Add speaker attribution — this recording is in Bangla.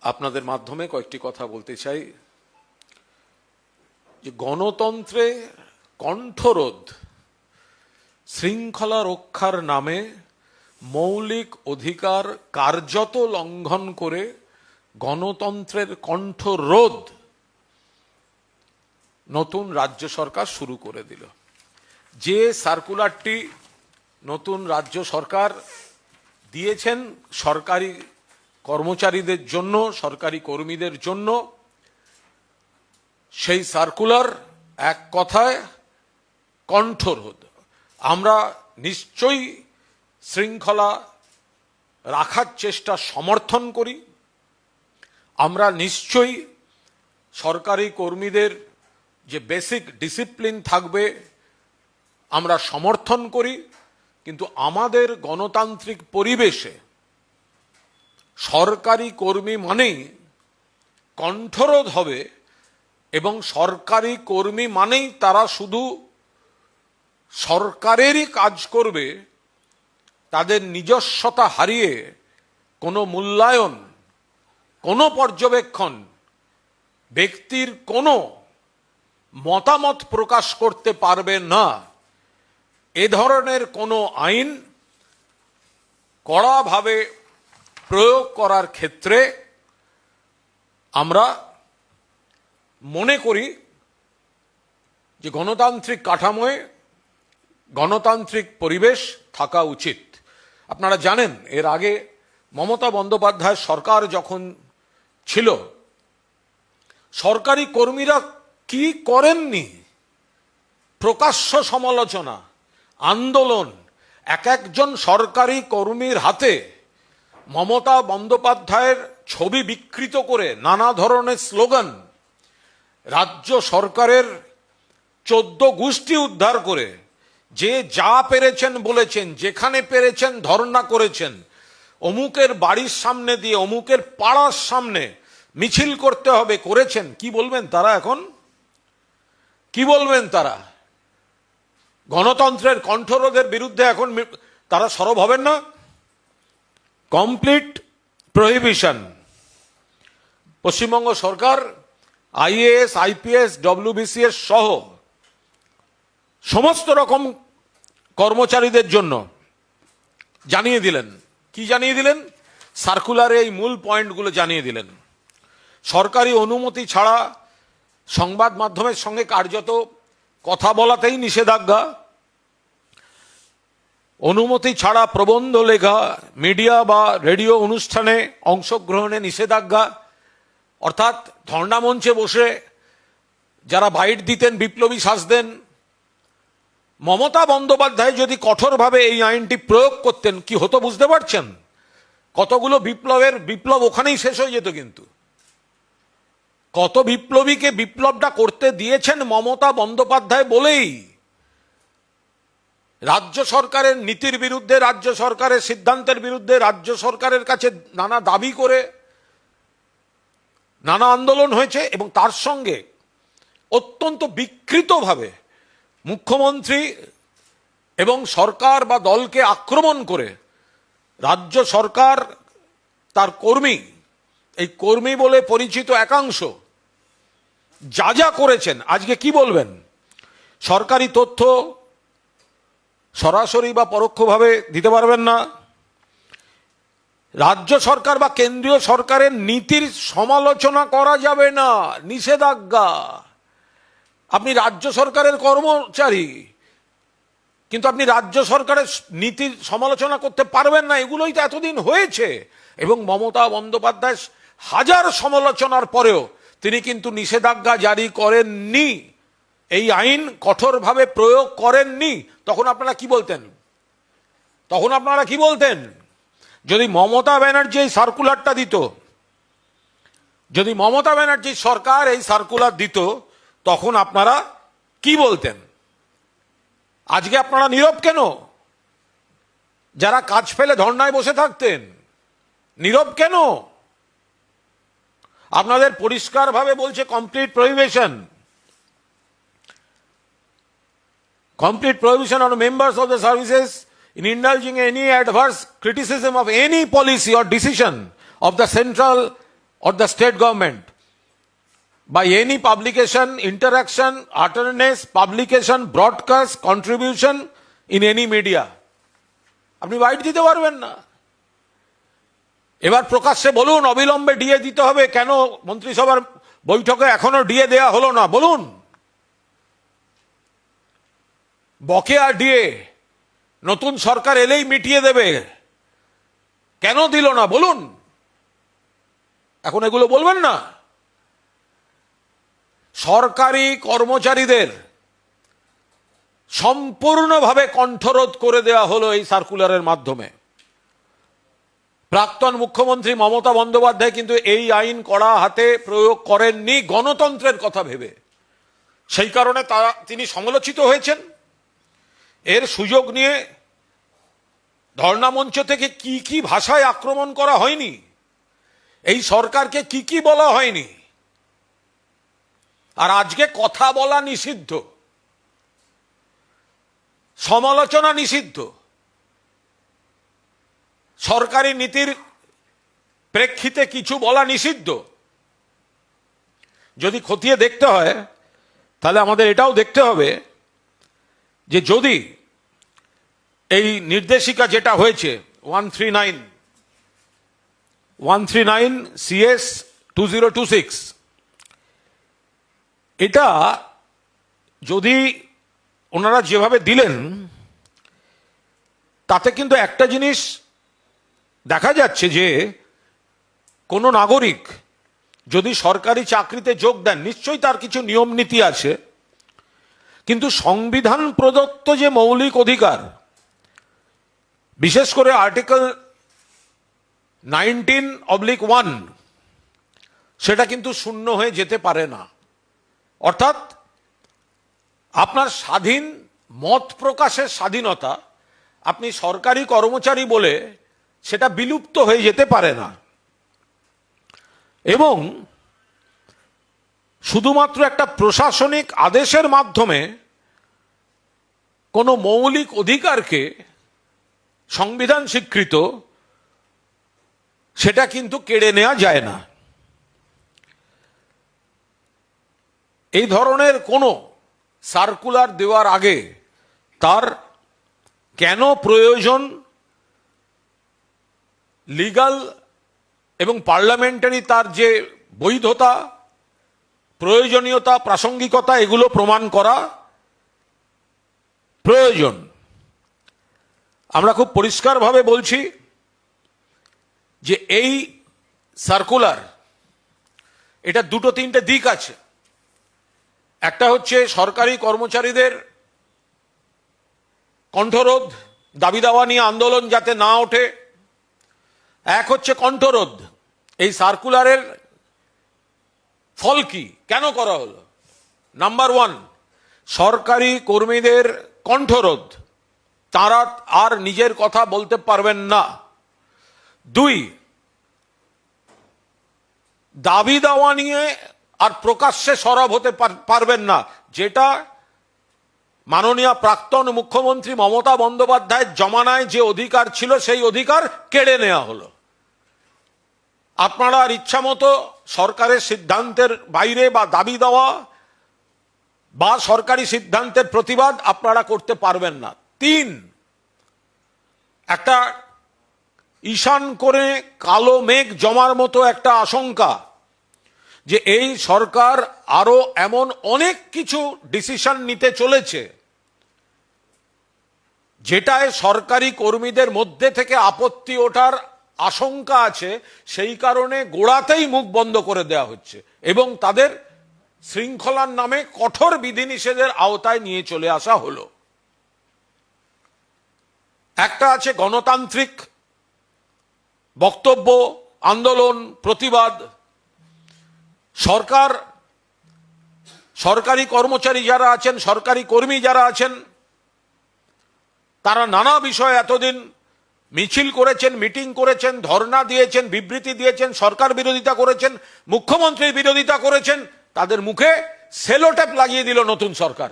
Speaker 1: আপনাদের মাধ্যমে কয়েকটি কথা বলতে চাই যে গণতন্ত্রে কণ্ঠরোধ শৃঙ্খলা রক্ষার নামে মৌলিক অধিকার কার্যত লঙ্ঘন করে গণতন্ত্রের কণ্ঠরোধ নতুন রাজ্য সরকার শুরু করে দিল। যে সার্কুলারটি নতুন রাজ্য সরকার দিয়েছেন সরকারি কর্মচারীদের জন্য, সরকারি কর্মীদের জন্য, সেই সার্কুলার এক কথায় কণ্ঠরোধ। আমরা নিশ্চয়ই শৃঙ্খলা রাখার চেষ্টা সমর্থন করি, আমরা নিশ্চয়ই সরকারি কর্মীদের যে বেসিক ডিসিপ্লিন থাকবে আমরা সমর্থন করি, কিন্তু আমাদের গণতান্ত্রিক পরিবেশে সরকারি কর্মী মানেই কণ্ঠরোধ হবে এবং সরকারি কর্মী মানেই তারা শুধু সরকারেরই কাজ করবে, তাদের নিজস্বতা হারিয়ে কোনো মূল্যায়ন, কোনো পর্যবেক্ষণ, ব্যক্তির কোনো মতামত প্রকাশ করতে পারবে না। এ ধরনের কোনো আইন কড়াভাবে প্রয়োগ করার ক্ষেত্রে আমরা মনে করি যে গণতান্ত্রিক কাঠামোয় গণতান্ত্রিক পরিবেশ থাকা উচিত। আপনারা জানেন এর আগে মমতা বন্দ্যোপাধ্যায় সরকার যখন ছিল, সরকারি কর্মীরা কি করেননি? প্রকাশ্য সমালোচনা, আন্দোলন, এক একজন সরকারি কর্মীর হাতে মমতা বন্দ্যোপাধ্যায়ের ছবি বিকৃত করে নানা ধরনের স্লোগান, রাজ্য সরকারের 14 গোষ্ঠী উদ্ধার করে যে যা পেরেছেন বলেছেন, যেখানে পেরেছেন ধর্ণা করেছেন, অমুকের বাড়ির সামনে দিয়ে অমুকের পাড়ার সামনে মিছিল করতে হবে করেছেন। কি বলবেন তারা এখন? কি বলবেন তারা? গণতন্ত্রের কণ্ঠরোধের বিরুদ্ধে এখন তারা সরব হবেন না? Complete prohibition. পশ্চিমবঙ্গ সরকার আইএএস, আইপিএস, ডব্লিউবিসিএস সহ সমস্ত রকম কর্মচারীদের জন্য জানিয়ে দিলেন। কি জানিয়ে দিলেন? সার্কুলারে এই মূল পয়েন্টগুলো জানিয়ে দিলেন। সরকারি অনুমতি ছাড়া সংবাদ মাধ্যমের সঙ্গে কার্যত কথা বলাতেই নিষেধাজ্ঞা, অনুমতি ছাড়া প্রবন্ধ লেখা, মিডিয়া বা রেডিও অনুষ্ঠানে অংশগ্রহণে নিষেধাজ্ঞা, অর্থাৎ ধর্ণা মঞ্চে বসে যারা বাইট দিতেন বিপ্লবী সাজতেন। মমতা বন্দ্যোপাধ্যায় যদি কঠোরভাবে এই আইনটি প্রয়োগ করতেন কি হতো বুঝতে পারছেন? কতগুলো বিপ্লব ওখানেই শেষ হয়ে যেত। কিন্তু কত বিপ্লবীকে বিপ্লবটা করতে দিয়েছেন মমতা বন্দ্যোপাধ্যায় বলেই। রাজ্য সরকারের নীতির বিরুদ্ধে, রাজ্য সরকারের সিদ্ধান্তের বিরুদ্ধে রাজ্য সরকারের কাছে নানা দাবি করে নানা আন্দোলন হয়েছে, এবং তার সঙ্গে অত্যন্ত বিকৃতভাবে মুখ্যমন্ত্রী এবং সরকার বা দলকে আক্রমণ করে রাজ্য সরকার তার কর্মী, এই কর্মী বলে পরিচিত একাংশ যা যা করেছেন। আজকে কি বলবেন? সরকারি তথ্য সরাসরি বা পরোক্ষভাবে দিতে পারবেন না। রাজ্য সরকার বা কেন্দ্রীয় সরকারের নীতির সমালোচনা করা যাবে না, নিষেধাজ্ঞা। আপনি রাজ্য সরকারের কর্মচারী, কিন্তু আপনি রাজ্য সরকারের নীতির সমালোচনা করতে পারবেন না। এগুলোই তো এতদিন হয়েছে। এবং মমতা বন্দ্যোপাধ্যায় হাজার সমালোচনার পরেও তিনি কিন্তু নিষেধাজ্ঞা জারি করেননি, এই আইন কঠোরভাবে প্রয়োগ করেননি। তখন আপনারা কি বলতেন? তখন আপনারা কি বলতেন? যদি মমতা ব্যানার্জি এই সার্কুলারটা দিত, যদি মমতা ব্যানার্জির সরকার এই সার্কুলার দিত, তখন আপনারা কি বলতেন? আজকে আপনারা নীরব কেন? যারা কাজ ফেলে ধর্নায় বসে থাকতেন, নীরব কেন? আপনাদের পরিষ্কারভাবে বলছে complete prohibition. Complete prohibition on members of the services in indulging any adverse criticism of any policy or decision of the central or the state government by any publication, interaction, utterance, publication, broadcast, contribution in any media. আপনি বাইট দিতে পারবেন না। এবার প্রকাশ্যে বলুন অবিলম্বে ডিএ দিতে হবে, কেন মন্ত্রিসভার বৈঠকে এখনো ডিএ দেয়া হলো না বলুন। বকেয়া ডিএ নতুন সরকার এলেই মিটিয়ে দেবে, কেন দিল না বলুন। এখন এগুলো বলবেন না। সরকারি কর্মচারীদের সম্পূর্ণভাবে কণ্ঠরোধ করে দেওয়া হলো এই সার্কুলারের মাধ্যমে। প্রাক্তন মুখ্যমন্ত্রী মমতা বন্দ্যোপাধ্যায় কিন্তু এই আইন কড়া হাতে প্রয়োগ করেননি গণতন্ত্রের কথা ভেবে, সেই কারণে তিনি সমালোচিত হয়েছেন। এর সুযোগ নিয়ে ধর্ণা মঞ্চ থেকে কি কি ভাষায় আক্রমণ করা হয়নি, এই সরকারকে কি কি বলা হয়নি। আর আজকে কথা বলা নিষিদ্ধ, সমালোচনা নিষিদ্ধ, সরকারি নীতির প্রেক্ষিতে কিছু বলা নিষিদ্ধ। যদি খতিয়ে দেখতে হয় তাহলে আমাদের এটাও দেখতে হবে যে যদি এই নির্দেশিকা যেটা হয়েছে 139 CS 2026, এটা যদি ওনারা যেভাবে দিলেন তাতে কিন্তু একটা জিনিস দেখা যাচ্ছে যে কোনো নাগরিক যদি সরকারি চাকরিতে যোগ দেন নিশ্চয়ই তার কিছু নিয়ম নীতি আছে, কিন্তু সংবিধান প্রদত্ত যে মৌলিক অধিকার, বিশেষ করে আর্টিকেল 19/1, সেটা কিন্তু শূন্য হয়ে যেতে পারে না। অর্থাৎ আপনার স্বাধীন মত প্রকাশের স্বাধীনতা আপনি সরকারি কর্মচারী বলে সেটা বিলুপ্ত হয়ে যেতে পারে না। এবং শুধুমাত্র একটা প্রশাসনিক আদেশের মাধ্যমে কোনো মৌলিক অধিকারকে সংবিধান স্বীকৃত সেটা কিন্তু কেড়ে নেওয়া যায় না। এই ধরনের কোনো সার্কুলার দেওয়ার আগে তার কেন প্রয়োজন, লিগ্যাল এবং পার্লামেন্টারি তার যে বৈধতা, প্রয়োজনীয়তা, প্রাসঙ্গিকতা, এগুলো প্রমাণ করা প্রয়োজন। আমরা খুব পরিষ্কারভাবে বলছি যে এই সার্কুলার, এটা দুটো তিনটে দিক আছে। একটা হচ্ছে সরকারি কর্মচারীদের কণ্ঠরোধ, দাবি দাওয়া নিয়ে আন্দোলন যাতে না ওঠে। এক হচ্ছে কণ্ঠরোধ, এই সার্কুলারের ফল কি, কেন করা হলো। নাম্বার 1, সরকারি কর্মীদের কণ্ঠরোধ, তারা আর নিজের কথা বলতে পারবেন না। 2, দাবি দাওয়া নিয়ে আর প্রকাশ্যে সরব হতে পারবেন না, যেটা মাননীয় প্রাক্তন মুখ্যমন্ত্রী মমতা বন্দ্যোপাধ্যায়ের জমানায় যে অধিকার ছিল সেই অধিকার কেড়ে নেওয়া হলো। আপনারা আর ইচ্ছা মতো সরকারের সিদ্ধান্তের বাইরে বা দাবি দেওয়া বা সরকারি সিদ্ধান্তের প্রতিবাদ আপনারা করতে পারবেন না। 3, একটা ঈশান করে কালো মেঘ জমার মতো একটা আশঙ্কা যে এই সরকার আরো এমন অনেক কিছু ডিসিশন নিতে চলেছে যেটায় সরকারি কর্মীদের মধ্যে থেকে আপত্তি ওঠার আশঙ্কা আছে, সেই কারণে গোড়াতেই মুখ বন্ধ করে দেওয়া হচ্ছে এবং তাদের শৃঙ্খলার নামে কঠোর বিধিনিষেধের আওতায় নিয়ে চলে আসা হলো। একটা আছে গণতান্ত্রিক বক্তব্য, আন্দোলন, প্রতিবাদ। সরকারি কর্মচারী যারা আছেন, সরকারি কর্মী যারা আছেন, তারা নানা বিষয়ে এতদিন মিছিল করেছেন, মিটিং করেছেন, ধর্ণা দিয়েছেন, বিবৃতি দিয়েছেন, সরকার বিরোধিতা করেছেন, মুখ্যমন্ত্রীর বিরোধিতা করেছেন। তাদের মুখে সেলোটেপ লাগিয়ে দিল নতুন সরকার।